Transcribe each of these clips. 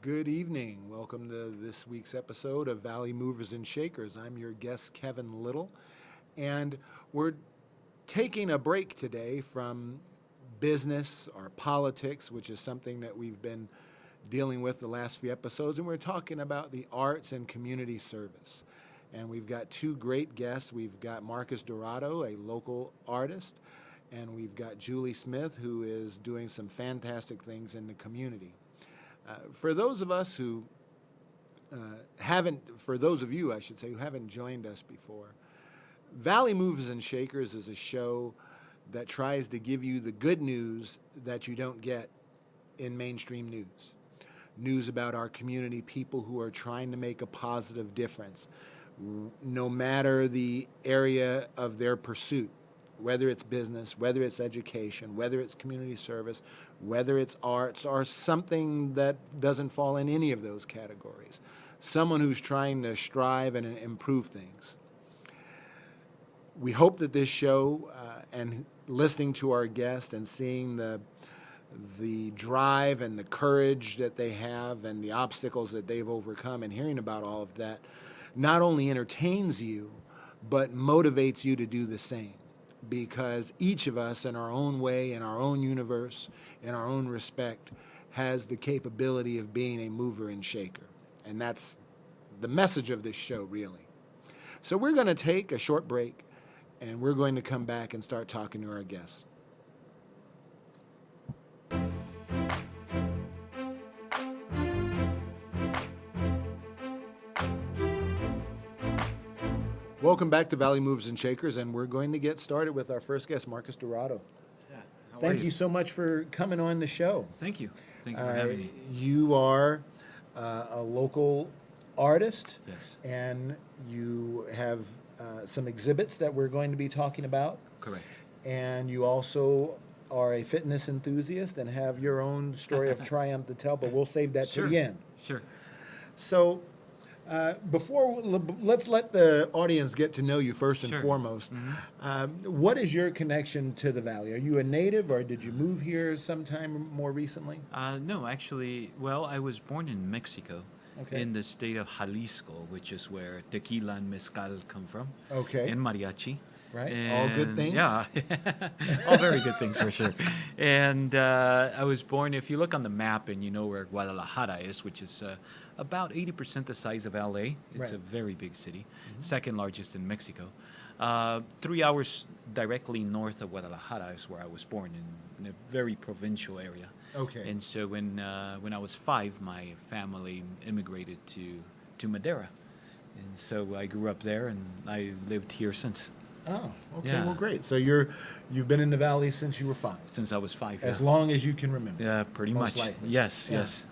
Good evening. Welcome to this week's episode of Valley Movers and Shakers. I'm your guest, Kevin Little, and we're taking a break today from business or politics, which is something that we've been dealing with the last few episodes, and we're talking about the arts and community service. And we've got two great guests. We've got Marcos Dorado, a local artist, and we've got Juli Smith, who is doing some fantastic things in the community. For those of us who for those of you, I should say, who haven't joined us before, Valley Movers and Shakers is a show that tries to give you the good news that you don't get in mainstream news. News about our community, people who are trying to make a positive difference, no matter the area of their pursuit. Whether it's business, whether it's education, whether it's community service, whether it's arts, or something that doesn't fall in any of those categories. Someone who's trying to strive and improve things. We hope that this show and listening to our guests and seeing the drive and the courage that they have and the obstacles that they've overcome and hearing about all of that not only entertains you, but motivates you to do the same. Because each of us in our own way, in our own universe, in our own respect, has the capability of being a mover and shaker. And that's the message of this show, really. So we're going to take a short break, and we're going to come back and start talking to our guests. Welcome back to Valley Movers and Shakers, and we're going to get started with our first guest, Marcos Dorado. Yeah. Thank you so much for coming on the show. Thank you. Thank you for having me. You are a local artist, Yes. and you have some exhibits that we're going to be talking about. Correct. And you also are a fitness enthusiast and have your own story of triumph to tell, but we'll save that to the end. Sure. So let's let the audience get to know you first and Sure. foremost. What is your connection to the Valley? Are you a native, or did you move here sometime more recently? No, actually, well, I was born in Mexico, in the state of Jalisco, which is where tequila and mezcal come from, Okay. and mariachi. Right. All good things? Yeah, all very good things for sure. And I was born, if you look on the map and you know where Guadalajara is, which is about 80% the size of LA. It's Right. a very big city, second largest in Mexico. 3 hours directly north of Guadalajara is where I was born, in a very provincial area. Okay. And so when I was 5, my family immigrated to Madera. And so I grew up there, and I lived here since. Oh, okay. Yeah. Well, great. So you've been in the Valley since you were 5. Since I was 5, As yeah. long as you can remember. Yeah, pretty Most much. likely. Yes, Yeah. yes.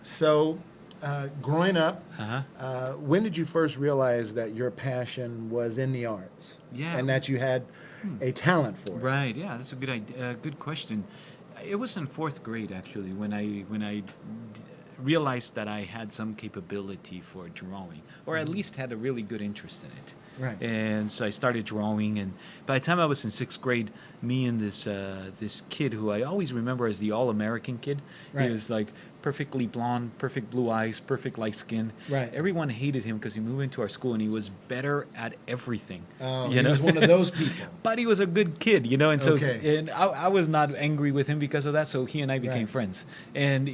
So, growing up, Uh-huh. when did you first realize that your passion was in the arts? Yeah. And that you had a talent for it? Right. Yeah, that's a good idea. Good question. It was in 4th grade actually when I realized that I had some capability for drawing, or at least had a really good interest in it. Right. And so I started drawing, and by the time I was in 6th grade, me and this kid who I always remember as the all-American kid. Right. He was like perfectly blonde, perfect blue eyes, perfect light skin. Right. Everyone hated him because he moved into our school and he was better at everything. Oh, you he know? was one of those people. But he was a good kid, you know, and so Okay. and I was not angry with him because of that. So he and I became Right. friends, and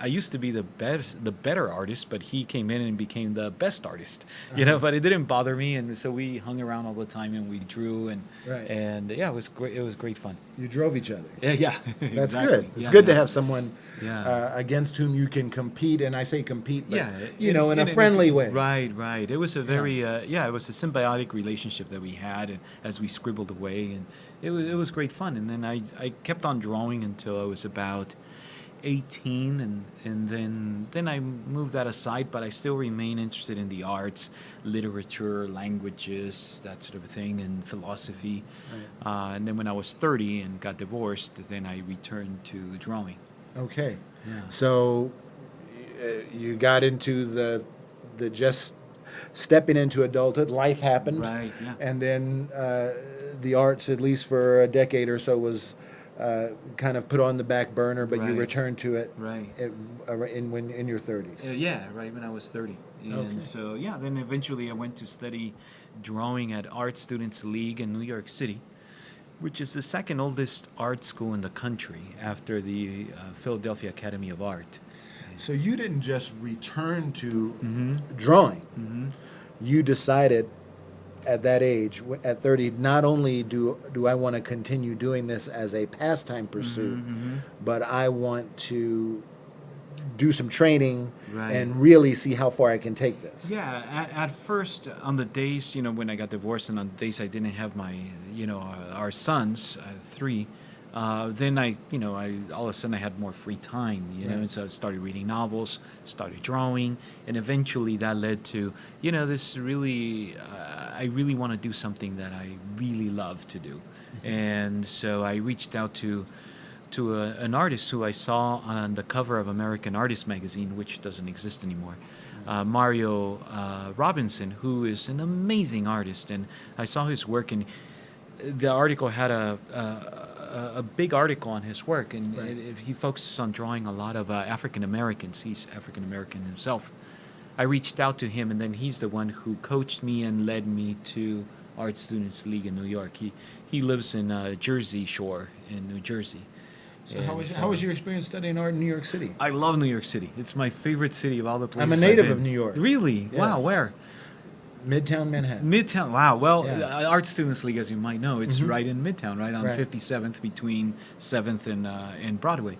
I used to be the better artist, but he came in and became the best artist, you know. But it didn't bother me, and so we hung around all the time and we drew, and Right. and yeah, it was great. It was great fun. You drove each other. Yeah, That's exactly. good. It's Yeah, good to yeah. have someone Yeah. against whom you can compete, and I say compete, but Yeah, in a friendly way. Right. It was a very it was a symbiotic relationship that we had, and as we scribbled away, and it was great fun. And then I kept on drawing until I was about 18, and then I moved that aside, but I still remain interested in the arts, literature, languages, that sort of thing, and philosophy. Right. And then when I was 30 and got divorced, then I returned to drawing. Okay. Yeah. So you got into the just stepping into adulthood. Life happened. Right, yeah. And then the arts, at least for a decade or so, was kind of put on the back burner, but you Right. returned to it Right. in your 30s. Yeah, right when I was 30. And Okay. so, yeah, then eventually I went to study drawing at Art Students League in New York City, which is the second oldest art school in the country after the Philadelphia Academy of Art. So you didn't just return to Mm-hmm. drawing. Mm-hmm. You decided at that age, at 30, not only do I want to continue doing this as a pastime pursuit, Mm-hmm. but I want to do some training Right. and really see how far I can take this. Yeah, at first, on the days, when I got divorced and on the days I didn't have my, our sons, three, then I all of a sudden I had more free time, Right. and so I started reading novels, started drawing, and eventually that led to, this really, I really want to do something that I really love to do. And so I reached out to an artist who I saw on the cover of American Artist magazine, which doesn't exist anymore, Mario Robinson, who is an amazing artist. And I saw his work, and the article had a big article on his work, and Right. he focuses on drawing a lot of African Americans. He's African American himself. I reached out to him, and then he's the one who coached me and led me to Art Students League in New York. He lives in Jersey Shore in New Jersey. So how was your experience studying art in New York City? I love New York City. It's my favorite city of all the places. I'm a I've native been. of New York. Really? Wow. Yes. Where? Midtown Manhattan. Midtown. Wow. Well, Yeah. Art Students League, as you might know, it's right in Midtown, right on Right. 57th between 7th and Broadway.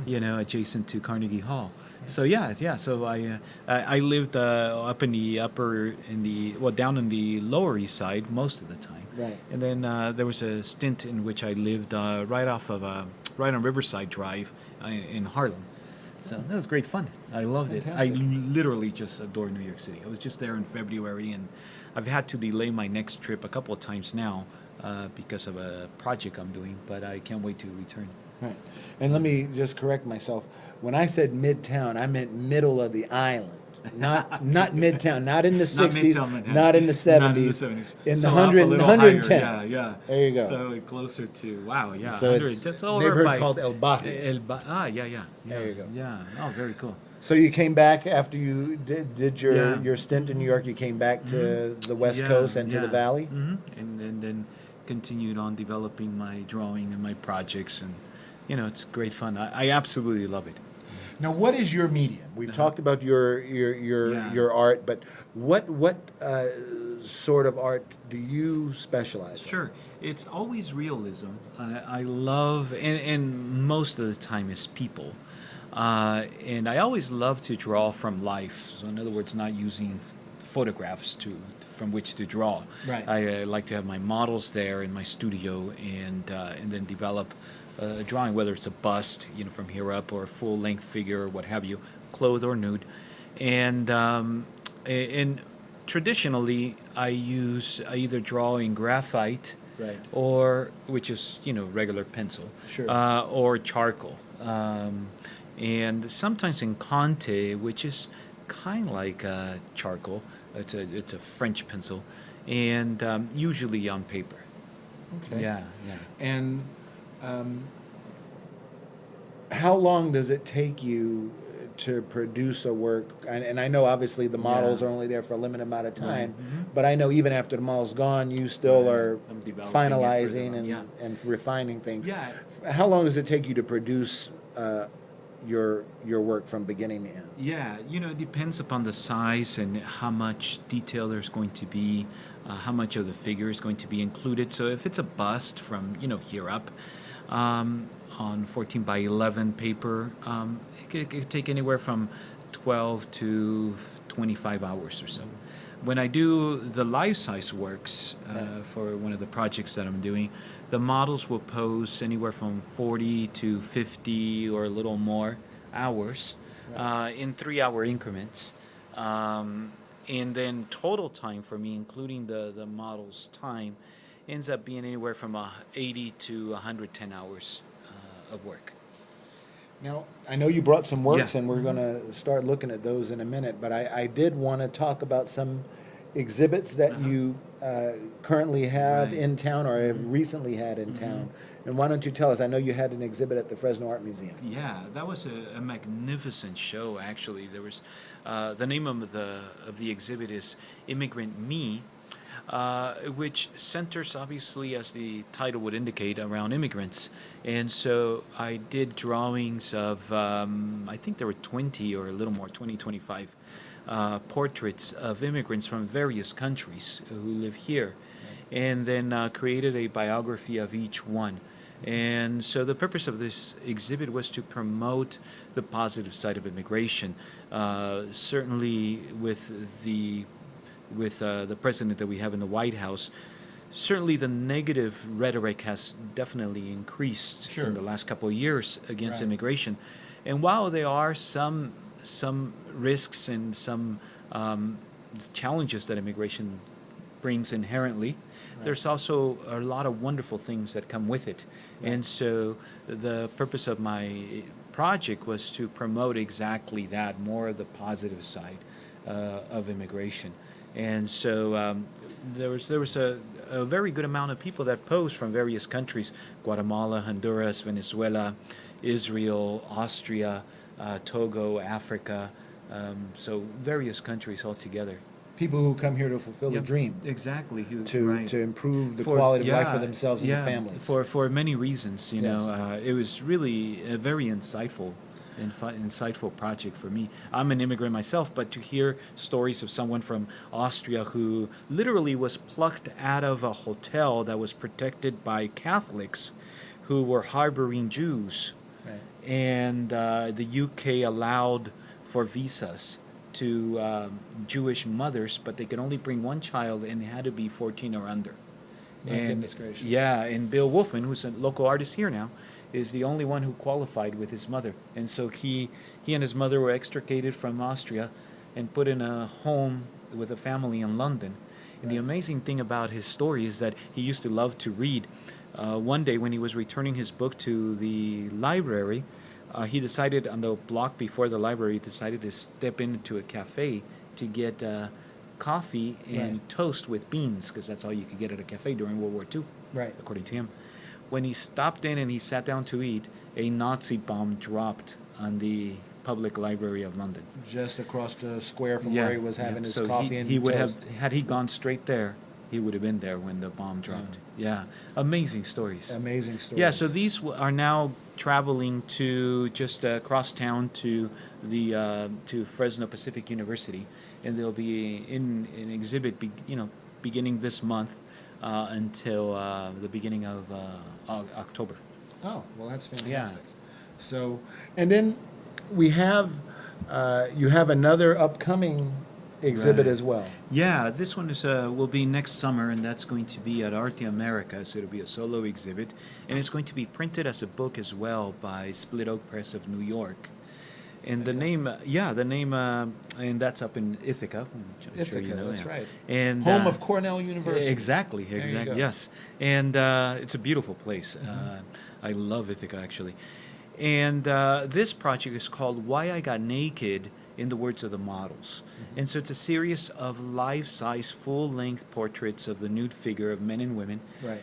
Adjacent to Carnegie Hall. So yeah. So I lived up in the down in the Lower East Side most of the time. Right. And then there was a stint in which I lived right on Riverside Drive in Harlem. So that was great fun. I loved it. I Fantastic. literally just adore New York City. I was just there in February, and I've had to delay my next trip a couple of times now because of a project I'm doing, but I can't wait to return. Right. And let me just correct myself. When I said Midtown, I meant middle of the island. Not Midtown, not in the 60s, Midtown Manhattan. not in the 70s. Not in the 70s. In the So up 100, a little 110. higher. Yeah. There you go. So closer to, wow, yeah. So 100. it's That's a over neighborhood by called El Barrio. Yeah. There you go. Yeah. Oh, very cool. So you came back after you did your, Yeah. your stint in New York. You came back to the West Coast and to the Valley. hmm And then continued on developing my drawing and my projects, and it's great fun. I absolutely love it. Now, what is your medium? We've talked about your Yeah. art, but what sort of art do you specialize in? Sure, it's always realism. I love, and most of the time is people. And I always love to draw from life. So in other words, not using photographs from which to draw. Right. I like to have my models there in my studio, and then develop a drawing, whether it's a bust, from here up, or a full-length figure, or what have you, clothed or nude. And traditionally, I either draw in graphite, Right. or which is regular pencil, Sure. or charcoal, and sometimes in Conte, which is kind of like charcoal. It's a French pencil, and usually on paper. Okay. Yeah. And how long does it take you to produce a work? And I know obviously the models Yeah. are only there for a limited amount of time, Mhm. but I know even after the model's gone, you still Right. are I'm developing it finalizing further on, yeah. and refining things. Yeah. How long does it take you to produce your work from beginning to end? Yeah, it depends upon the size and how much detail there's going to be, how much of the figure is going to be included. So if it's a bust from, here up, on 14 by 11 paper, it could take anywhere from 12 to 25 hours or so. When I do the life-size works for one of the projects that I'm doing, the models will pose anywhere from 40 to 50 or a little more hours in 3-hour increments. And then total time for me, including the model's time, ends up being anywhere from 80 to 110 hours of work. Now, I know you brought some works, Yeah. and we're going to start looking at those in a minute, but I did want to talk about some exhibits that you currently have Right. in town or have recently had in town. And why don't you tell us? I know you had an exhibit at the Fresno Art Museum. Yeah, that was a magnificent show. Actually, there was the name of the exhibit is Immigrant Me, which centers, obviously, as the title would indicate, around immigrants. And so I did drawings of, I think there were 20 or a little more, 20, 25 portraits of immigrants from various countries who live here, and then created a biography of each one. And so the purpose of this exhibit was to promote the positive side of immigration. Certainly, with the president that we have in the White House, certainly the negative rhetoric has definitely increased Sure. in the last couple of years against Right. immigration. And while there are some risks and some challenges that immigration brings inherently, there's also a lot of wonderful things that come with it. Right. And so the purpose of my project was to promote exactly that, more of the positive side of immigration. And so there was a very good amount of people that posed from various countries: Guatemala, Honduras, Venezuela, Israel, Austria, Togo, Africa. So various countries altogether. People who come here to fulfill a Yep, dream, exactly. to improve the quality of life for themselves and their families. For many reasons, you know, Yes. it was really a very insightful project for me. I'm an immigrant myself, but to hear stories of someone from Austria who literally was plucked out of a hotel that was protected by Catholics who were harboring Jews, Right. and the UK allowed for visas to Jewish mothers, but they could only bring one child, and it had to be 14 or under. My goodness gracious. Yeah, and Bill Wolfin, who's a local artist here now, is the only one who qualified with his mother. And so he and his mother were extricated from Austria and put in a home with a family in London. And the amazing thing about his story is that he used to love to read. One day when he was returning his book to the library, he decided, on the block before the library, decided to step into a cafe to get coffee and Right. toast with beans, because that's all you could get at a cafe during World War II, Right. according to him. When he stopped in and he sat down to eat, a Nazi bomb dropped on the public library of London. Just across the square from where he was having his So coffee and he would toast. have, had he gone straight there, he would have been there when the bomb dropped. Yeah, amazing stories. Amazing stories. Yeah, so these are now traveling to just across town to the to Fresno Pacific University, and they'll be in an exhibit, beginning this month until the beginning of October. Oh, well, that's fantastic. Yeah. So, and then we have, you have another upcoming exhibit Right. as well. Yeah, this one is will be next summer, and that's going to be at Arte America. So it'll be a solo exhibit, and it's going to be printed as a book as well by Split Oak Press of New York. And the name, and that's up in Ithaca, which I'm sure you Ithaca, know. that's yeah. right. And Home of Cornell University. Exactly, There you exactly. go. Yes, and it's a beautiful place. I love Ithaca, actually. And this project is called "Why I Got Naked," in the words of the models. And so it's a series of life-size, full-length portraits of the nude figure of men and women, Right.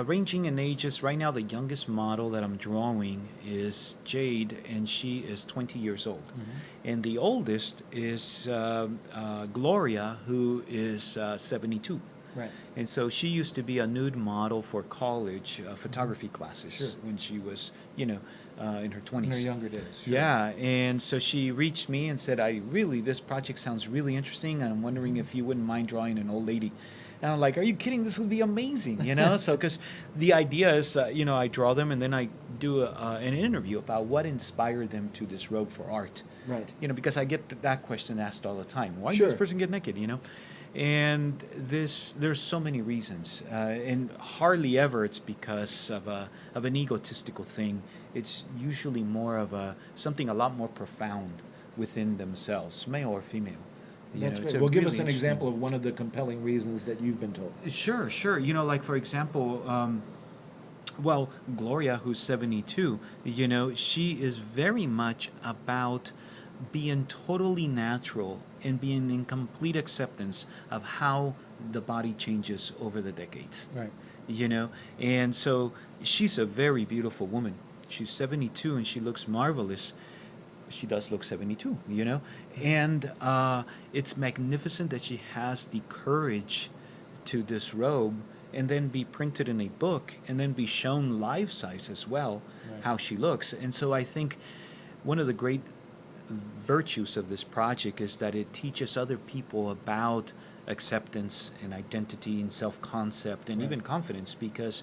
ranging in ages. Right now, the youngest model that I'm drawing is Jade, and she is 20 years old. And the oldest is Gloria, who is 72. Right. And so she used to be a nude model for college photography classes Sure. when she was, in her 20s. In her younger days. Sure. Yeah, and so she reached me and said, this project sounds really interesting, and I'm wondering if you wouldn't mind drawing an old lady. And I'm like, are you kidding? This would be amazing, So, because the idea is, I draw them, and then I do an interview about what inspired them to this robe for art. Right. Because I get that question asked all the time. Why Sure. did this person get naked, And there's so many reasons, and hardly ever it's because of an egotistical thing. It's usually more of something a lot more profound within themselves, male or female. That's It's great. a Well, give really us an interesting- example of one of the compelling reasons that you've been told. Sure. Like, for example, Gloria, who's 72, she is very much about being totally natural and being in complete acceptance of how the body changes over the decades. Right. you know. And so she's a very beautiful woman. She's 72 and she looks marvelous. She does look 72, you know. And it's magnificent that she has the courage to disrobe and then be printed in a book and then be shown life size as well, Right. how she looks. And so I think one of the great virtues of this project is that it teaches other people about acceptance and identity and self-concept and Right. even confidence, because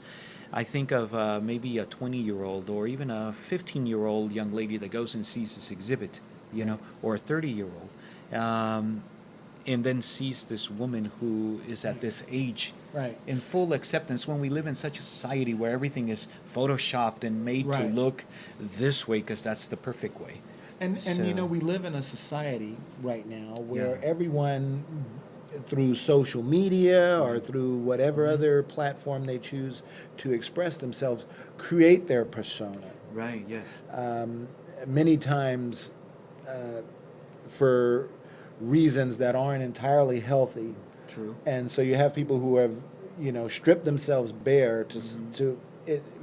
I think of maybe a 20-year-old or even a 15-year-old young lady that goes and sees this exhibit, you know, or a 30-year-old, and then sees this woman who is at this age Right. in full acceptance, when we live in such a society where everything is photoshopped and made to Right. look this way because that's the perfect way. And So- you know, we live in a society right now where Yeah. everyone, through social media or through whatever other platform they choose to express themselves, create their persona. Right, yes. Many times for reasons that aren't entirely healthy. True. And so you have people who have, you know, stripped themselves bare to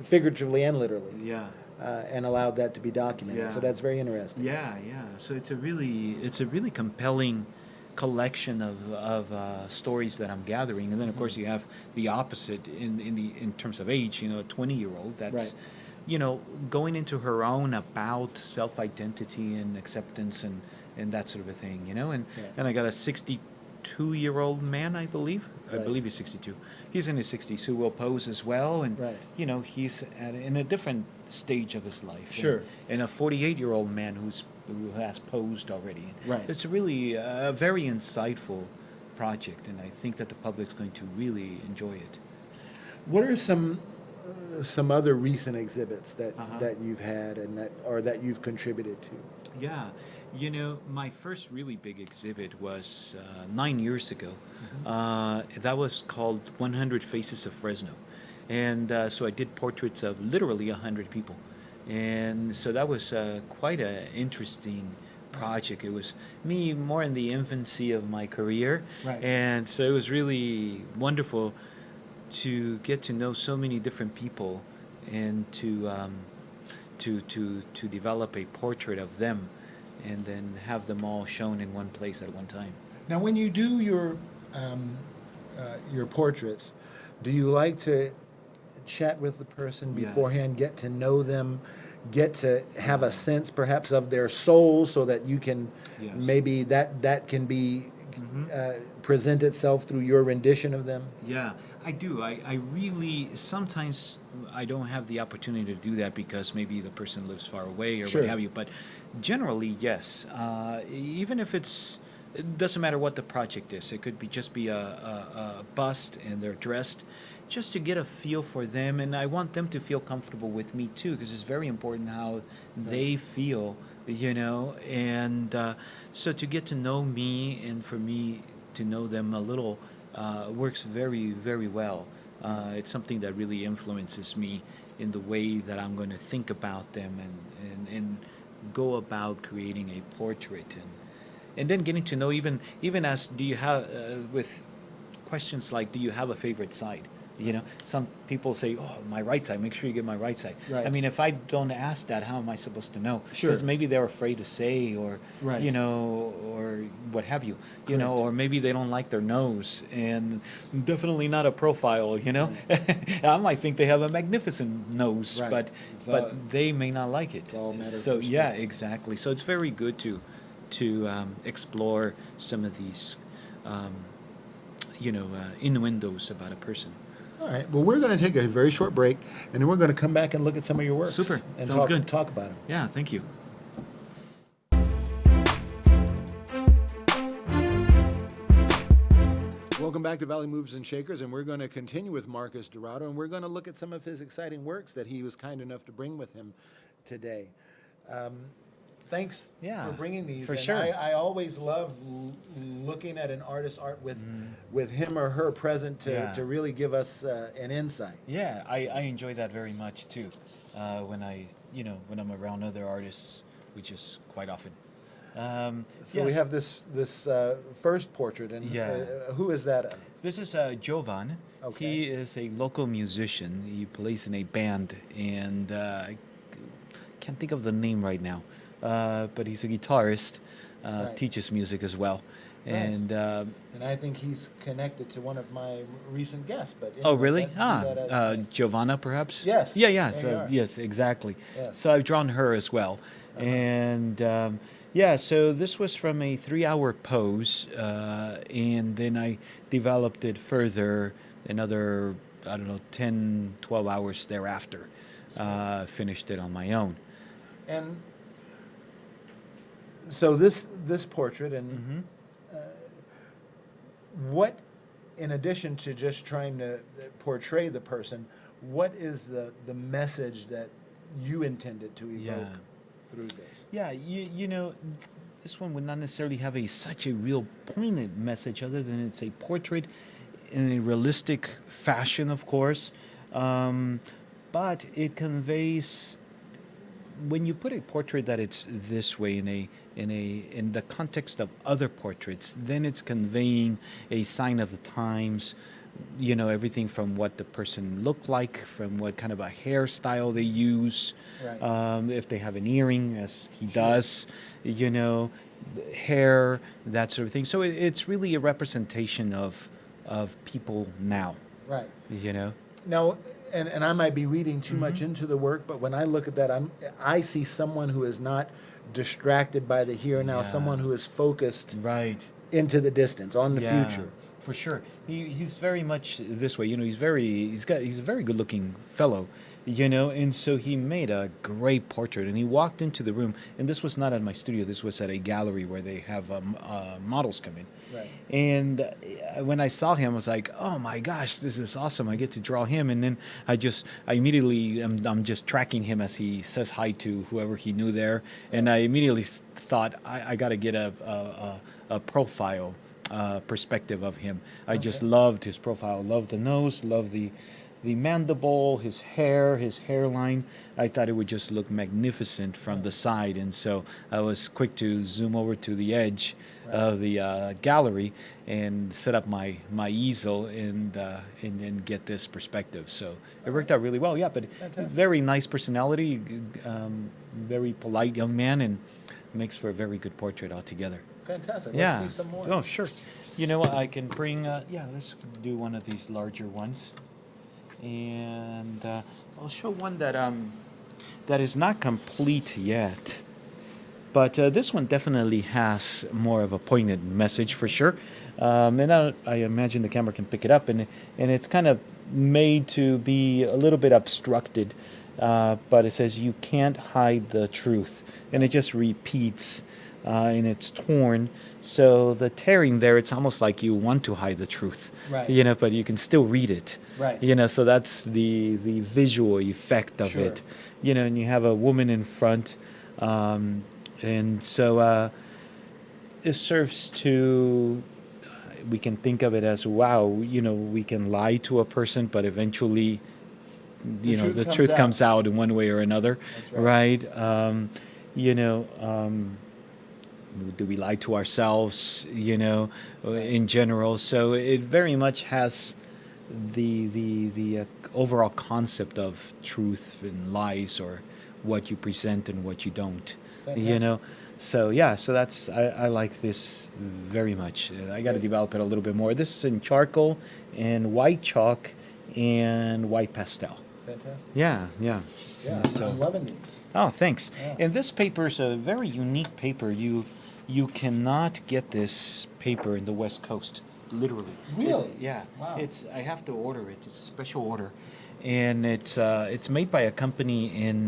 figuratively and literally, Yeah. and allowed that to be documented. Yeah. So that's very interesting. Yeah, yeah. So it's a really compelling collection of stories that I'm gathering, and then of course you have the opposite in terms of age. You know, a 20-year-old that's, Right. you know, going into her own about self-identity and acceptance and that sort of a thing. You know, and Yeah. and I got a 62-year-old man, I believe. I Right. believe he's 62. He's in his 60s who will pose as well, and Right. you know, he's in a different stage of his life. Sure. And a 48-year-old man who has posed already. Right. It's really a very insightful project, and I think that the public's going to really enjoy it. What are some other recent exhibits that Uh-huh. that you've had and that you've contributed to? Yeah, you know, my first really big exhibit was 9 years ago. That was called 100 Faces of Fresno. And so I did portraits of literally 100 people. And so that was quite an interesting project. It was me more in the infancy of my career. Right. And so it was really wonderful to get to know so many different people and to develop a portrait of them and then have them all shown in one place at one time. Now, when you do your portraits, do you like to chat with the person Yes. beforehand, get to know them, get to have a sense perhaps of their soul, so that you can Yes. maybe that can be present itself through your rendition of them? Yeah, I do. I really, sometimes I don't have the opportunity to do that because maybe the person lives far away or Sure. what have you. But generally, yes. Even if it doesn't matter what the project is. It could just be a bust and they're dressed, just to get a feel for them. And I want them to feel comfortable with me too, because it's very important how they feel, you know. And so to get to know me and for me to know them a little works very, very well. It's something that really influences me in the way that I'm going to think about them and go about creating a portrait, and then getting to know even as do you have with questions like, do you have a favorite side? You know, some people say, oh, my right side, make sure you get my right side. Right. I mean, if I don't ask that, how am I supposed to know? Sure. Because maybe they're afraid to say, or, Right. you know, or what have you, you know, or maybe they don't like their nose, and definitely not a profile, you know. I might think they have a magnificent nose, Right. but It's but all- they may not like it. it's all a matter of So yeah, perspective. exactly. So it's very good to explore some of these, innuendos about a person. All right. Well, we're going to take a very short break, and then we're going to come back and look at some of your works. Super. And Sounds good. talk about them. Yeah, thank you. Welcome back to Valley Moves and Shakers, and we're going to continue with Marcos Dorado, and we're going to look at some of his exciting works that he was kind enough to bring with him today. Thanks Yeah, for bringing these. for And sure. I always love looking at an artist's art with him or her present to really give us an insight. Yeah, I enjoy that very much too. When I'm around other artists, which is quite often. So we have this first portrait, and Yeah. who is that of? This is Jovan. Okay. He is a local musician. He plays in a band, and I can't think of the name right now. But he's a guitarist, Right. teaches music as well. Right. And And I think he's connected to one of my recent guests. But oh, anyway, really? that as- Giovanna, perhaps? Yes. Yeah, yeah. There So, you are. yes, exactly. Yes. So I've drawn her as well. And yeah, so this was from a 3-hour pose. And then I developed it further another, I don't know, 10, 12 hours thereafter. Finished it on my own. And so this portrait, and what, in addition to just trying to portray the person, what is the message that you intended to evoke Yeah. through this? Yeah, you know, this one would not necessarily have such a real poignant message, other than it's a portrait in a realistic fashion, of course, but it conveys, when you put a portrait that it's this way in the context of other portraits, then it's conveying a sign of the times. You know, everything from what the person looked like, from what kind of a hairstyle they use, Right. if they have an earring, as he does, you know, hair, that sort of thing. So it's really a representation of people now, Right. you know. Now, and I might be reading too much into the work, but when I look at that, I see someone who is not distracted by the here and now, Yeah. someone who is focused Right. into the distance, on the Yeah, future. for sure. He's very much this way. You know, he's a very good looking fellow, you know, and so he made a great portrait. And he walked into the room, and this was not at my studio. This was at a gallery where they have models come in. Right. And when I saw him, I was like, "Oh my gosh, this is awesome! I get to draw him." And then I immediately I'm just tracking him as he says hi to whoever he knew there, and I immediately thought I got to get a profile perspective of him. I just loved his profile, loved the nose, loved the mandible, his hair, his hairline. I thought it would just look magnificent from the side, and so I was quick to zoom over to the edge of the gallery and set up my easel and get this perspective. So it worked out really well. Yeah, but Fantastic. very nice personality, very polite young man, and makes for a very good portrait altogether. Fantastic. Yeah. Let's see some more. Oh, sure. You know what? I can bring. Let's do one of these larger ones, and I'll show one that is not complete yet, but this one definitely has more of a poignant message for sure. And I imagine the camera can pick it up, and it's kind of made to be a little bit obstructed, but it says you can't hide the truth, and it just repeats. And it's torn, so the tearing there, it's almost like you want to hide the truth, Right. you know, but you can still read it, Right. you know, so that's the visual effect of Sure. it, you know, and you have a woman in front, and so it serves to, we can think of it as, wow, you know, we can lie to a person, but eventually, you know, the truth comes out in one way or another, That's right. right? You know, do we lie to ourselves, you know, in general? So it very much has the overall concept of truth and lies, or what you present and what you don't, you Fantastic. know. So yeah, so that's, I like this very much. I got to develop it a little bit more. This is in charcoal and white chalk and white pastel. Fantastic. Yeah, yeah. Yeah, So- I'm loving these. Oh, thanks. Yeah. And this paper is a very unique paper. You cannot get this paper in the West Coast, literally. Really? Yeah. Wow. I have to order it. It's a special order, and it's made by a company in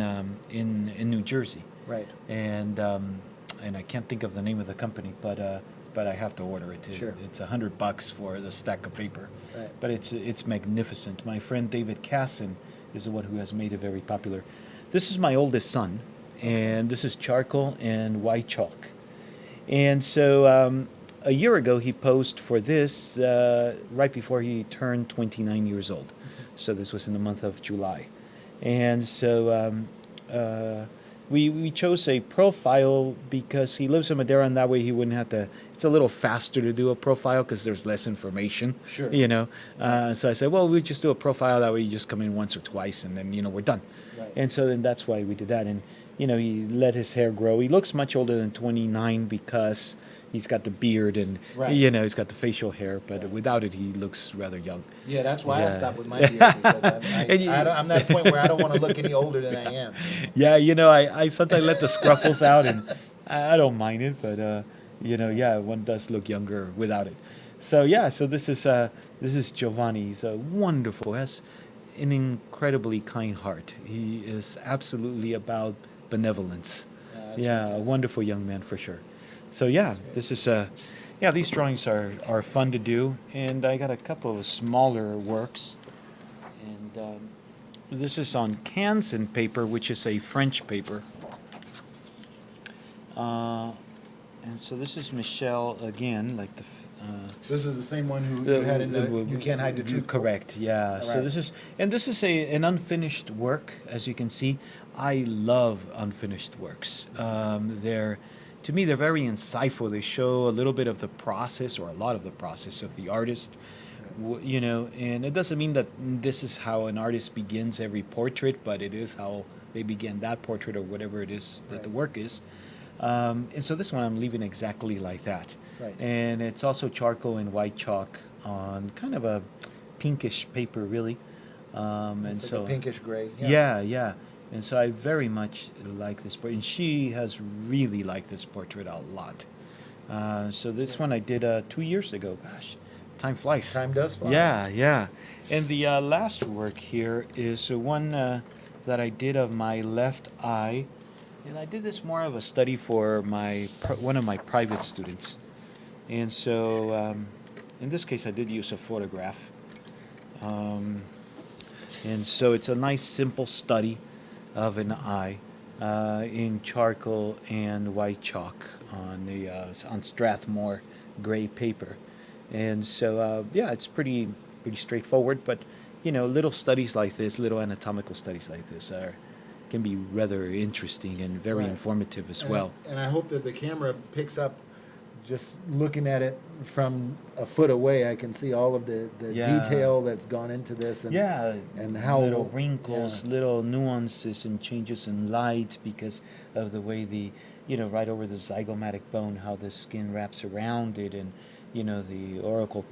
New Jersey, Right. and I can't think of the name of the company, but I have to order it. Sure. It's $100 for the stack of paper, Right. but it's magnificent. My friend David Casson is the one who has made it very popular. This is my oldest son, and this is charcoal and white chalk. And so a year ago, he posed for this right before he turned 29 years old. So this was in the month of July. And so we chose a profile because he lives in Madera, and that way he wouldn't have to. It's a little faster to do a profile because there's less information. Sure. So I said, well, we just do a profile that way. You just come in once or twice, and then we're done. Right. And so then that's why we did that. And he let his hair grow. He looks much older than 29 because he's got the beard and Right. he's got the facial hair. But Right. without it, he looks rather young. Yeah, that's why I Yeah. stopped with my beard, because I'm at a point where I don't want to look any older than I am. Yeah, I sometimes let the scruffles out, and I don't mind it, but one does look younger without it. So so this is Giovanni. He's a wonderful, has an incredibly kind heart. He is absolutely about benevolence. That's Yeah, a fantastic. wonderful young man for sure. So this is these drawings are fun to do, and I got a couple of smaller works, and this is on Canson paper, which is a French paper. And so this is Michelle again, like the. This is the same one who you had in the You Can't Hide the Truth. Correct. Yeah. So right. this is an unfinished work, as you can see. I love unfinished works. To me, they're very insightful. They show a little bit of the process, or a lot of the process of the artist. And it doesn't mean that this is how an artist begins every portrait, but it is how they begin that portrait or whatever it is that the work is. And so this one I'm leaving exactly like that. Right. And it's also charcoal and white chalk on kind of a pinkish paper, really. And It's like so a pinkish gray. yeah. And so I very much like this portrait. And she has really liked this portrait a lot. So this one I did 2 years ago. Gosh, time flies. Time does fly. Yeah. And the last work here is one that I did of my left eye. And I did this more of a study for one of my private students. And so in this case, I did use a photograph. And so it's a nice, simple study of an eye in charcoal and white chalk on Strathmore gray paper. And so, it's pretty straightforward. But, little studies like this, little anatomical studies like this can be rather interesting and very Right. informative as well. And I hope that the camera picks up, just looking at it from a foot away, I can see all of the Yeah. detail that's gone into this. And, Yeah, and how little wrinkles, yeah. little nuances and changes in light because of the way right over the zygomatic bone, how the skin wraps around it, and the auricle,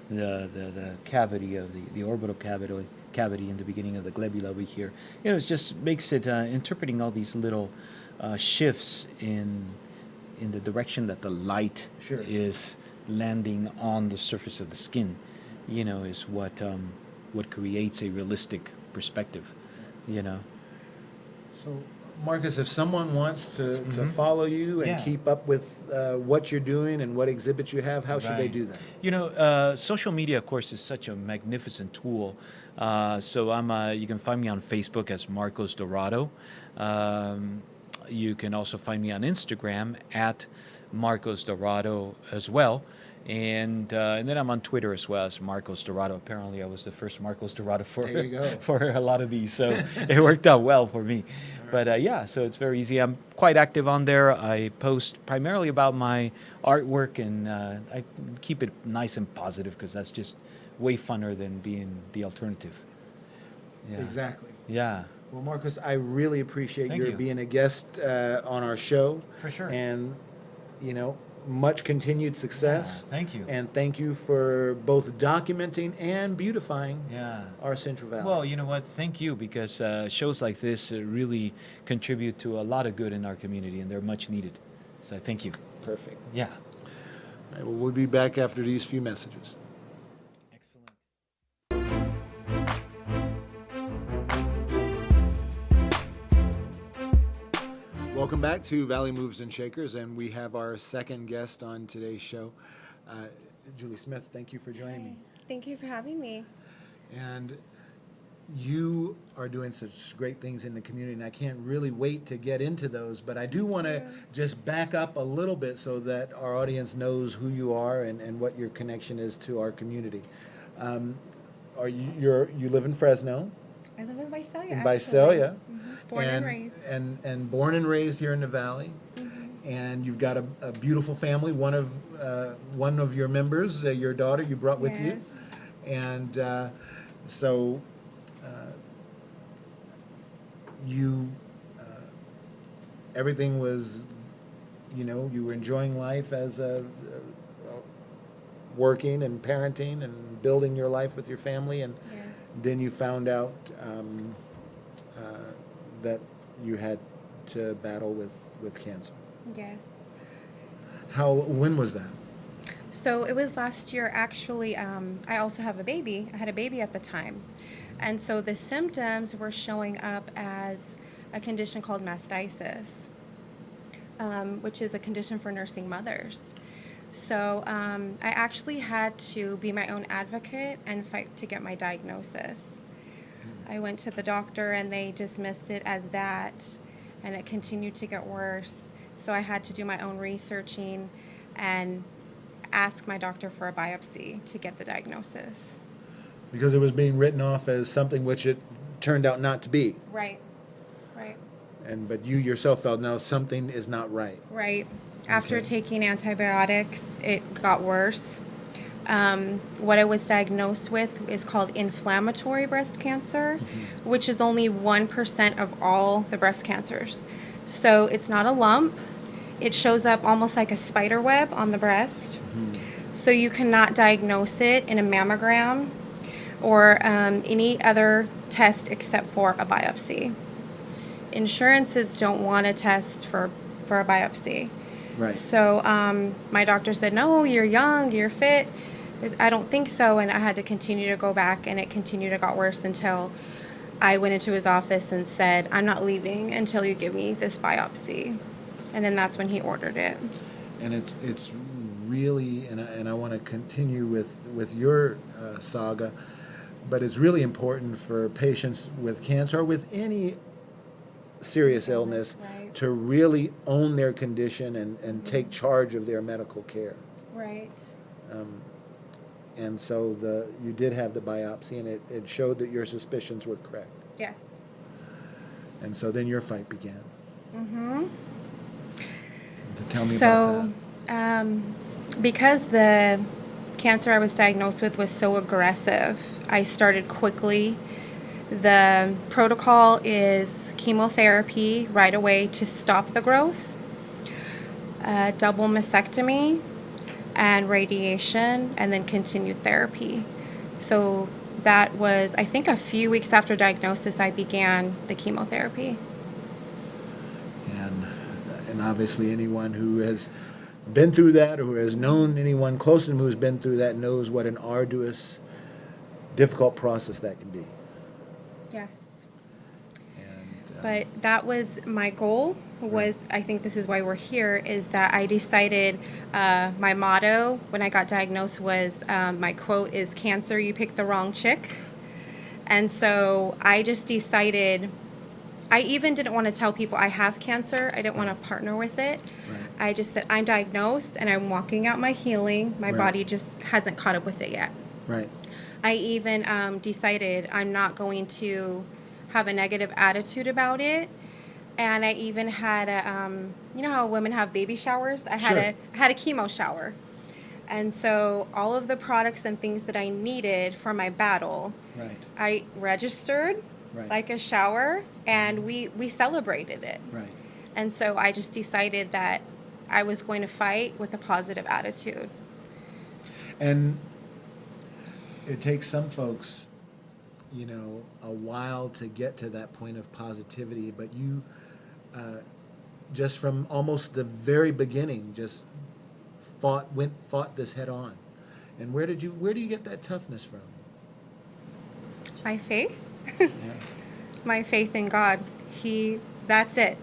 the cavity of the orbital cavity in the beginning of the glebula over here. It just makes it interpreting all these little shifts in the direction that the light Sure. is landing on the surface of the skin, is what creates a realistic perspective, So, Marcus, if someone wants to Mhm. follow you and Yeah. keep up with what you're doing and what exhibits you have, how should they Right. do that? Social media, of course, is such a magnificent tool. So you can find me on Facebook as Marcos Dorado. You can also find me on Instagram at Marcos Dorado as well. And then I'm on Twitter as well as Marcos Dorado. Apparently, I was the first Marcos Dorado There you go. for a lot of these, so it worked out well for me. But so it's very easy. I'm quite active on there. I post primarily about my artwork, and I keep it nice and positive because that's just way funner than being the alternative. Yeah. Exactly. Yeah. Well, Marcus, I really appreciate Thank your you. being a guest on our show. For sure. And, much continued success. Yeah, thank you. And thank you for both documenting and beautifying Yeah. our Central Valley. Well, you know what? Thank you, because shows like this really contribute to a lot of good in our community, and they're much needed. So thank you. Perfect. Yeah. All right, well, we'll be back after these few messages. Excellent. Welcome back to Valley Moves and Shakers, and we have our second guest on today's show, Julie Smith. Thank you for joining me. Thank you for having me. And you are doing such great things in the community, and I can't really wait to get into those, but I do want to just back up a little bit so that our audience knows who you are and what your connection is to our community. You live in Fresno? I live in Visalia. In actually. Visalia. Born and raised. And born and raised here in the Valley. And you've got a beautiful family. One of your members, your daughter, you brought with you. Yes. And so you, everything was, you were enjoying life as working and parenting and building your life with your family, and Yes. then you found out that you had to battle with cancer. Yes. When was that? So it was last year. Actually, I also have a baby. I had a baby at the time. And so the symptoms were showing up as a condition called mastitis, which is a condition for nursing mothers. So I actually had to be my own advocate and fight to get my diagnosis. I went to the doctor and they dismissed it as that, and it continued to get worse. So I had to do my own researching and ask my doctor for a biopsy to get the diagnosis. Because it was being written off as something which it turned out not to be. Right, right, But you yourself felt, no, something is not right. right. After Okay. taking antibiotics, it got worse. What I was diagnosed with is called inflammatory breast cancer, which is only 1% of all the breast cancers. So it's not a lump. It shows up almost like a spider web on the breast. So you cannot diagnose it in a mammogram or any other test except for a biopsy. Insurances don't want to test for a biopsy. Right. So my doctor said, no, you're young, you're fit. I don't think so. And I had to continue to go back, and it continued to got worse until I went into his office and said, I'm not leaving until you give me this biopsy. And then that's when he ordered it. And it's really, and I want to continue with your saga, but it's really important for patients with cancer or with any serious illness Right. to really own their condition and take charge of their medical care. Right. And so you did have the biopsy, and it showed that your suspicions were correct. Yes. And so then your fight began. Mm-hmm. To tell me about that. Because the cancer I was diagnosed with was so aggressive, I started quickly. The protocol is chemotherapy right away to stop the growth, double mastectomy, and radiation, and then continued therapy. So that was, I think, a few weeks after diagnosis, I began the chemotherapy. And obviously anyone who has been through that or who has known anyone close to them who has been through that knows what an arduous, difficult process that can be. Yes. And, But that was my goal. I think this is why we're here, is that I decided my motto when I got diagnosed was, my quote is, cancer, you picked the wrong chick. And so I just decided, I even didn't want to tell people I have cancer. I didn't want to partner with it. Right. I just said, I'm diagnosed and I'm walking out my healing. My Right. body just hasn't caught up with it yet. Right. I even decided I'm not going to have a negative attitude about it. And I even had you know how women have baby showers? I had a chemo shower. And so all of the products and things that I needed for my battle, Right. I registered Right. like a shower, and we celebrated it. Right. And so I just decided that I was going to fight with a positive attitude. And it takes some folks, a while to get to that point of positivity, but you, just from almost the very beginning, just fought this head on. And where do you get that toughness from? My faith? Yeah. My faith in God. That's it.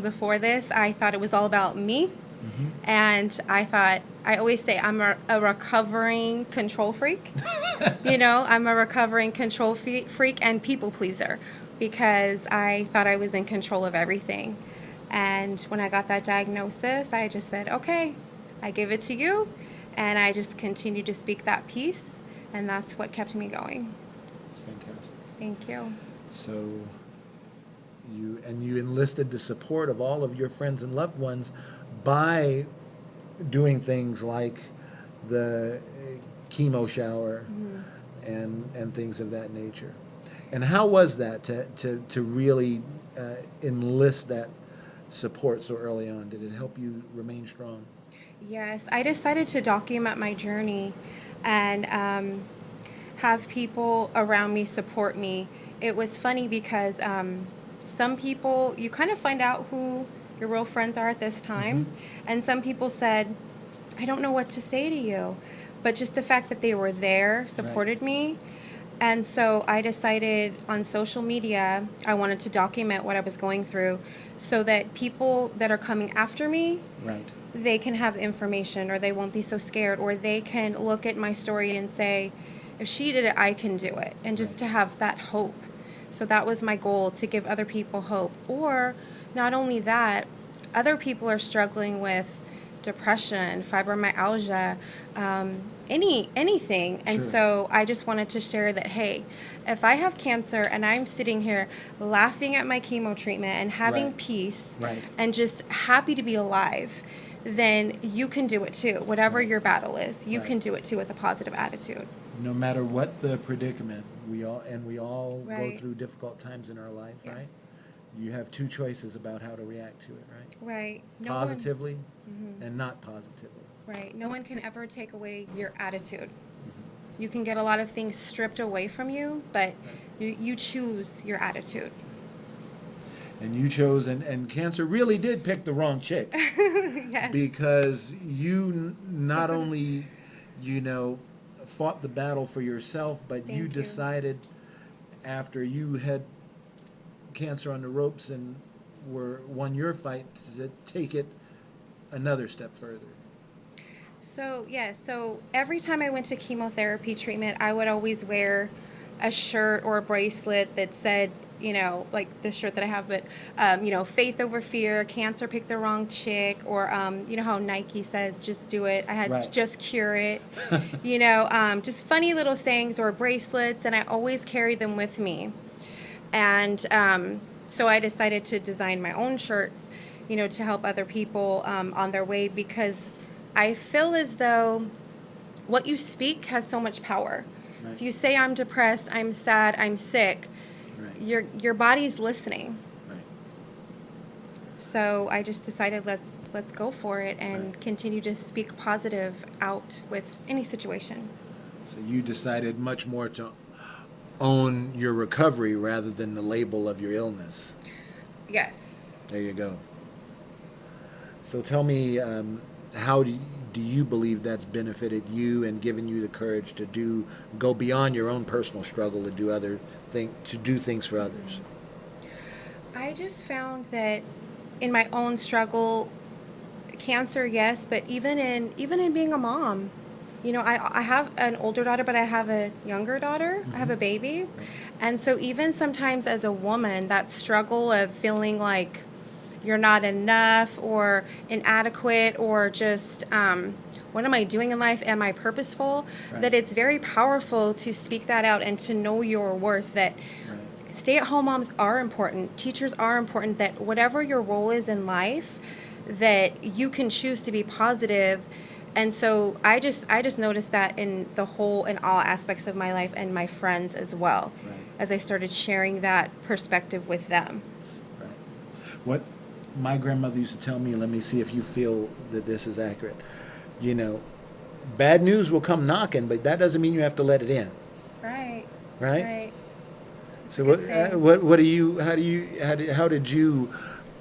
Before this, I thought it was all about me. Mm-hmm. And I always say I'm a recovering control freak. I'm a recovering control freak and people pleaser, because I thought I was in control of everything. And when I got that diagnosis, I just said, okay, I give it to you. And I just continued to speak that peace. And that's what kept me going. It's fantastic. Thank you. So you enlisted the support of all of your friends and loved ones by doing things like the chemo shower and things of that nature. And how was that to really enlist that support so early on? Did it help you remain strong? Yes, I decided to document my journey and have people around me support me. It was funny because some people, you kind of find out who your real friends are at this time. And some people said, I don't know what to say to you. But just the fact that they were there supported me. And so I decided on social media, I wanted to document what I was going through so that people that are coming after me, they can have information, or they won't be so scared, or they can look at my story and say, if she did it, I can do it. And just to have that hope. So that was my goal, to give other people hope. Or not only that, other people are struggling with depression, fibromyalgia, anything. And so I just wanted to share that, hey, if I have cancer and I'm sitting here laughing at my chemo treatment and having peace and just happy to be alive, then you can do it too. Whatever your battle is, you can do it too with a positive attitude. No matter what the predicament, we all go through difficult times in our life, right? You have two choices about how to react to it, right? Right. Positively and not positively. Right. No one can ever take away your attitude. You can get a lot of things stripped away from you, but you choose your attitude. And you chose, and cancer really did pick the wrong chick. Yes. Because you not only, fought the battle for yourself, but you decided after you had cancer on the ropes and won your fight to take it another step further. So, so every time I went to chemotherapy treatment, I would always wear a shirt or a bracelet that said, like this shirt that I have, but, faith over fear, cancer picked the wrong chick, or, how Nike says, just do it. I had just cure it, just funny little sayings or bracelets, and I always carry them with me. And so I decided to design my own shirts, to help other people on their way, because I feel as though what you speak has so much power. Right. If you say I'm depressed, I'm sad, I'm sick, your body's listening. Right. So I just decided let's go for it and continue to speak positive out with any situation. So you decided much more to own your recovery rather than the label of your illness. Yes. There you go. So tell me, how do you believe that's benefited you and given you the courage to go beyond your own personal struggle to do things for others? I just found that in my own struggle, cancer, yes, but even in being a mom, I have an older daughter, but I have a younger daughter. I have a baby. And so even sometimes as a woman, that struggle of feeling like you're not enough or inadequate or just what am I doing in life? Am I purposeful? That it's very powerful to speak that out and to know your worth, that stay-at-home moms are important, teachers are important, that whatever your role is in life, that you can choose to be positive. And so I just noticed that in all aspects of my life and my friends as well, as I started sharing that perspective with them. Right. What my grandmother used to tell me, let me see if you feel that this is accurate. Bad news will come knocking, but that doesn't mean you have to let it in. Right. So how did you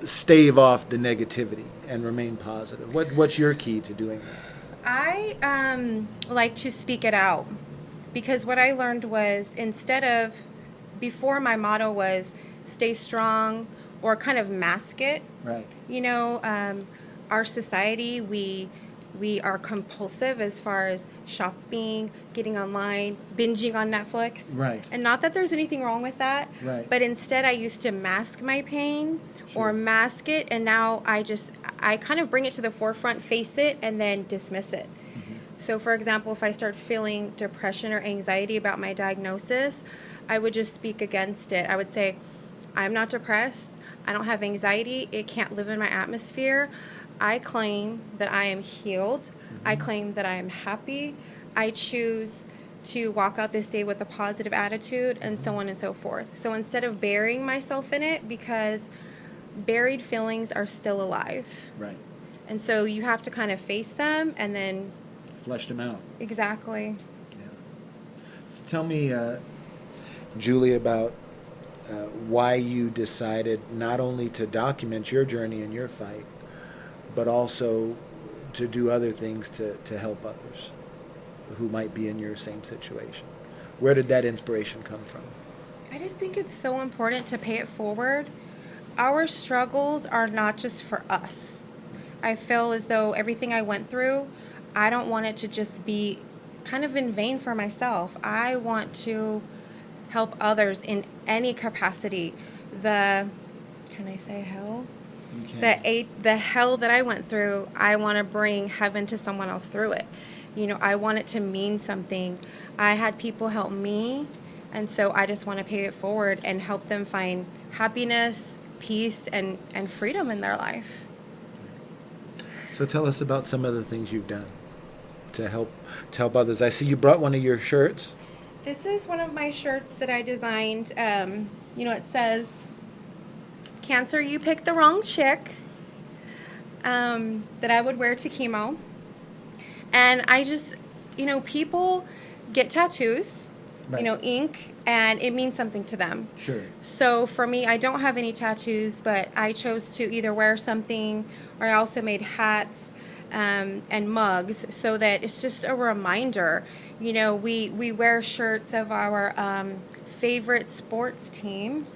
stave off the negativity and remain positive? What's your key to doing that? I like to speak it out, because what I learned was, before my motto was stay strong or kind of mask it. Right. Our society, we are compulsive as far as shopping, getting online, binging on Netflix. Right. And not that there's anything wrong with that. Right. But instead I used to mask my pain or mask it, and now I kind of bring it to the forefront, face it, and then dismiss it. So for example, if I start feeling depression or anxiety about my diagnosis, I would just speak against it. I would say, I'm not depressed. I don't have anxiety. It can't live in my atmosphere. I claim that I am healed. I claim that I am happy. I choose to walk out this day with a positive attitude, and so on and so forth. So instead of burying myself in it, because buried feelings are still alive. Right. And so you have to kind of face them and then. Flesh them out. Exactly. Yeah. So tell me, Julie, about why you decided not only to document your journey and your fight, but also to do other things to help others who might be in your same situation. Where did that inspiration come from? I just think it's so important to pay it forward. Our struggles are not just for us. I feel as though everything I went through, I don't want it to just be kind of in vain for myself. I want to help others in any capacity. Can I say hell? The hell that I went through, I want to bring heaven to someone else through it. I want it to mean something. I had people help me, and so I just want to pay it forward and help them find happiness, peace, and freedom in their life. So tell us about some of the things you've done to help others. I see you brought one of your shirts. This is one of my shirts that I designed. It says, "Cancer, you picked the wrong chick," that I would wear to chemo. And I just, people get tattoos, Right. ink, and it means something to them. Sure. So for me, I don't have any tattoos, but I chose to either wear something, or I also made hats and mugs, so that it's just a reminder. We wear shirts of our favorite sports team.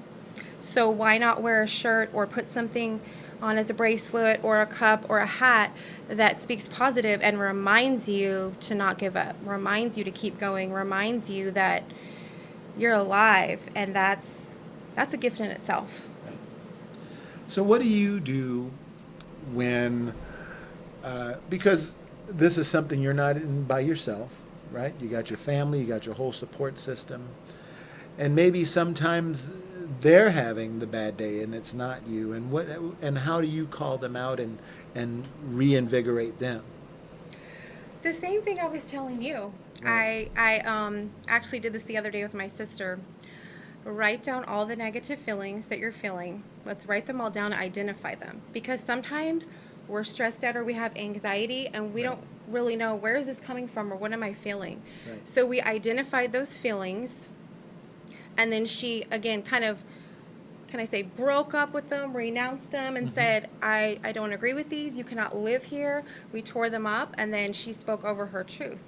So why not wear a shirt or put something on as a bracelet or a cup or a hat that speaks positive and reminds you to not give up, reminds you to keep going, reminds you that you're alive, and that's a gift in itself. So what do you do when, because this is something you're not in by yourself, right? You got your family, you got your whole support system, and maybe sometimes they're having the bad day and it's not you. And how do you call them out and reinvigorate them? The same thing I was telling you. Right. I actually did this the other day with my sister. Write down all the negative feelings that you're feeling. Let's write them all down and identify them. Because sometimes we're stressed out or we have anxiety and we don't really know, where is this coming from or what am I feeling? Right. So we identified those feelings, and then she, again, kind of, broke up with them, renounced them, and said, I don't agree with these. You cannot live here. We tore them up, and then she spoke over her truth.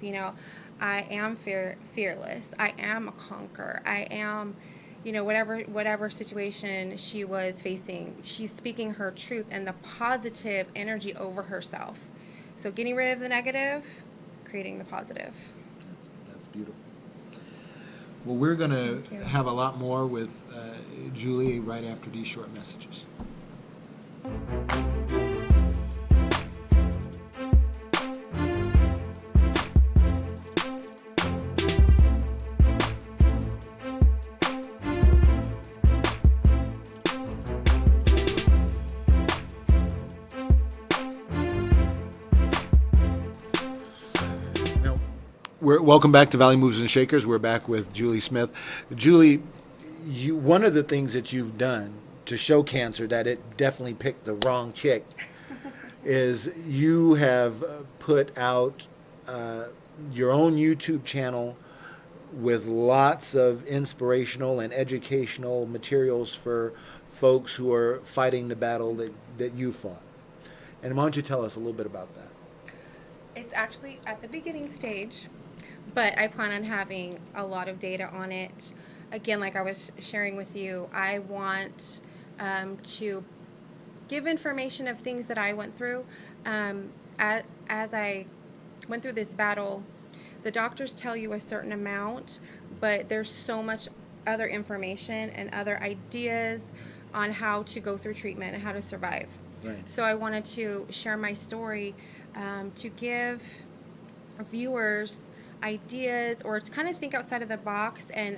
I am fearless. I am a conqueror. I am, whatever situation she was facing. She's speaking her truth and the positive energy over herself. So getting rid of the negative, creating the positive. That's beautiful. Well, we're going to have a lot more with Julie right after these short messages. Welcome back to Valley Movers and Shakers. We're back with Julie Smith. Julie, one of the things that you've done to show cancer that it definitely picked the wrong chick is you have put out your own YouTube channel with lots of inspirational and educational materials for folks who are fighting the battle that you fought. And why don't you tell us a little bit about that? It's actually at the beginning stage, but I plan on having a lot of data on it. Again, like I was sharing with you, I want to give information of things that I went through. As I went through this battle, the doctors tell you a certain amount, but there's so much other information and other ideas on how to go through treatment and how to survive. Right. So I wanted to share my story to give viewers ideas, or to kind of think outside of the box and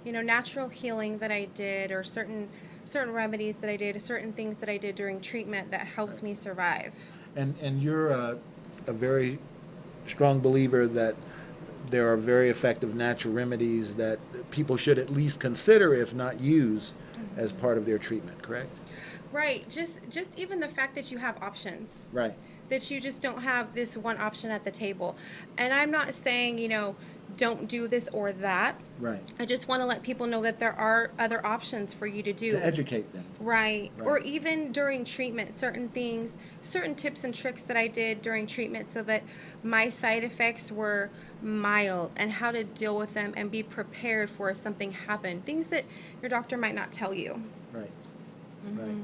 natural healing that I did, or certain remedies that I did, certain things that I did during treatment that helped me survive. And you're a very strong believer that there are very effective natural remedies that people should at least consider, if not use, as part of their treatment, correct? Right. Just even the fact that you have options. Right. That you just don't have this one option at the table. And I'm not saying, don't do this or that. Right. I just want to let people know that there are other options for you to do. To educate them. Right. Right. Or even during treatment, certain things, certain tips and tricks that I did during treatment so that my side effects were mild, and how to deal with them and be prepared for if something happened. Things that your doctor might not tell you. Right. Right.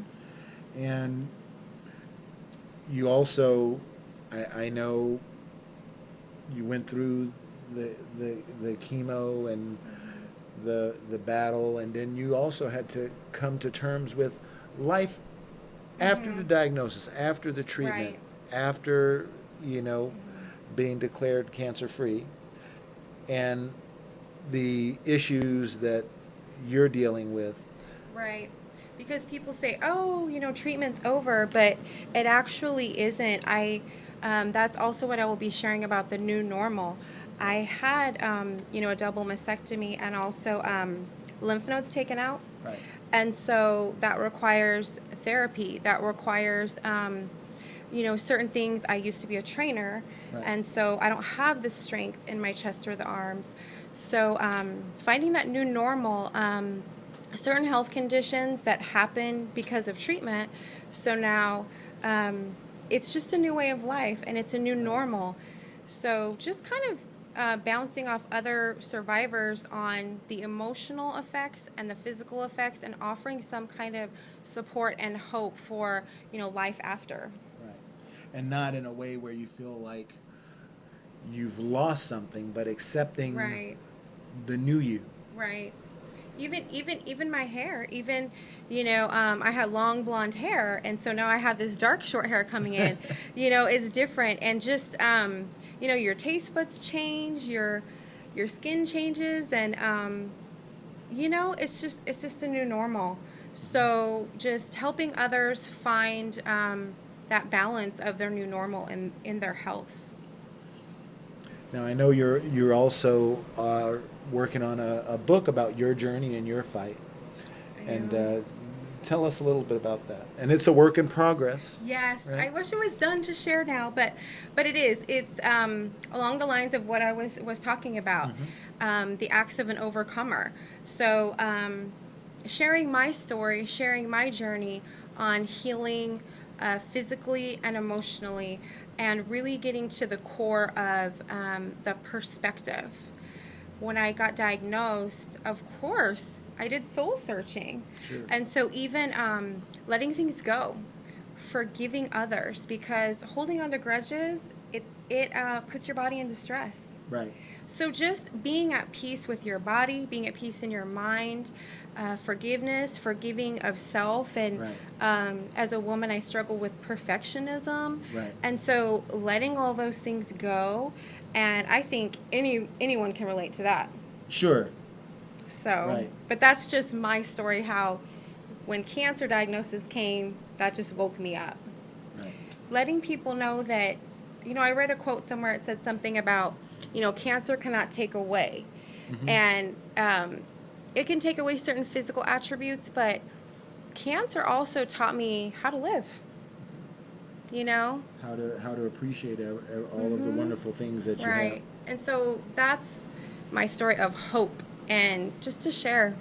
And you also, I know you went through the chemo and the battle, and then you also had to come to terms with life after the diagnosis, after the treatment, after, being declared cancer-free, and the issues that you're dealing with. Right. Because people say, oh, treatment's over, but it actually isn't. That's also what I will be sharing about the new normal. I had, a double mastectomy, and also lymph nodes taken out. Right. And so that requires therapy. That requires, certain things. I used to be a trainer, and so I don't have the strength in my chest or the arms. So finding that new normal, certain health conditions that happen because of treatment. So now it's just a new way of life, and it's a new normal. So just kind of bouncing off other survivors on the emotional effects and the physical effects, and offering some kind of support and hope for, life after. Right. And not in a way where you feel like you've lost something, but accepting the new you. Right. Even my hair, I had long blonde hair, and so now I have this dark short hair coming in. It's different, and just your taste buds change, your skin changes, and it's just a new normal. So just helping others find that balance of their new normal in their health. Now I know you're also working on a book about your journey and your fight, and tell us a little bit about that. And it's a work in progress. Yes, right? I wish it was done to share now, but it is. It's along the lines of what I was talking about, the acts of an overcomer. So sharing my story, sharing my journey on healing physically and emotionally, and really getting to the core of the perspective. When I got diagnosed, of course, I did soul searching. Sure. And so even letting things go, forgiving others, because holding on to grudges, it puts your body into stress. Right. So just being at peace with your body, being at peace in your mind, forgiveness, forgiving of self. And as a woman, I struggle with perfectionism. Right. And so letting all those things go, and I think anyone can relate to that. Sure. So, but that's just my story, how when cancer diagnosis came, that just woke me up. Right. Letting people know that, I read a quote somewhere, it said something about, cancer cannot take away. And it can take away certain physical attributes, but cancer also taught me how to live. How to appreciate all of the wonderful things that you have. Right. And so that's my story of hope, and just to share,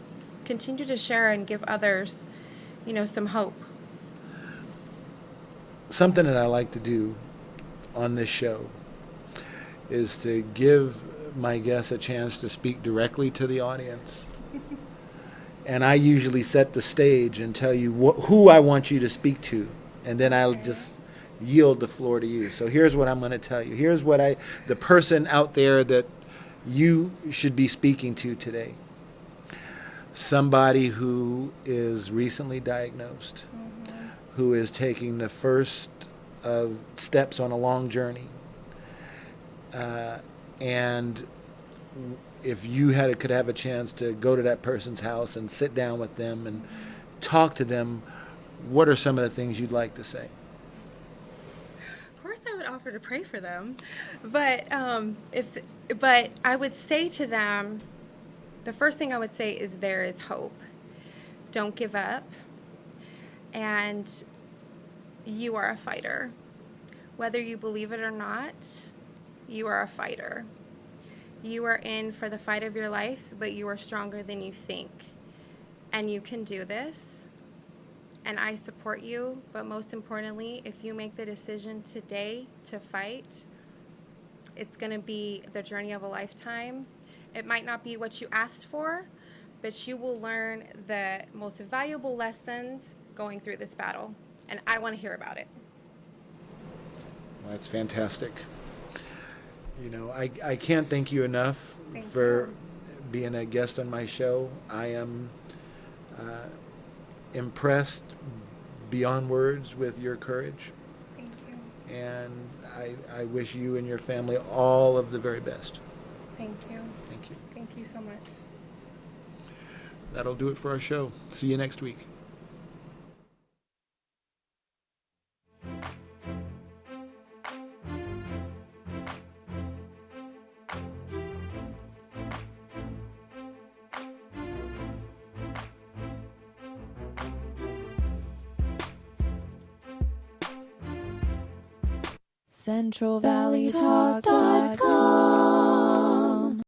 continue to share and give others, some hope. Something that I like to do on this show is to give my guests a chance to speak directly to the audience. And I usually set the stage and tell you who I want you to speak to, and then I'll just yield the floor to you. So here's what I'm going to tell you. Here's what the person out there that you should be speaking to today. Somebody who is recently diagnosed, who is taking the first steps on a long journey, and if you could have a chance to go to that person's house and sit down with them and talk to them, what are some of the things you'd like to say? Of course, I would offer to pray for them, but but I would say to them, the first thing I would say is there is hope. Don't give up, and you are a fighter. Whether you believe it or not, you are a fighter. You are in for the fight of your life, but you are stronger than you think. And you can do this. And I support you, but most importantly, if you make the decision today to fight, it's going to be the journey of a lifetime. It might not be what you asked for, but you will learn the most valuable lessons going through this battle. And I want to hear about it. Well, that's fantastic. You know, I can't thank you enough Thank for you. being a guest on my show. I am impressed beyond words with your courage, Thank you. and I wish you and your family all of the very best. Thank you. Thank you. Thank you so much. That'll do it for our show. See you next week. CentralValleyTalk.com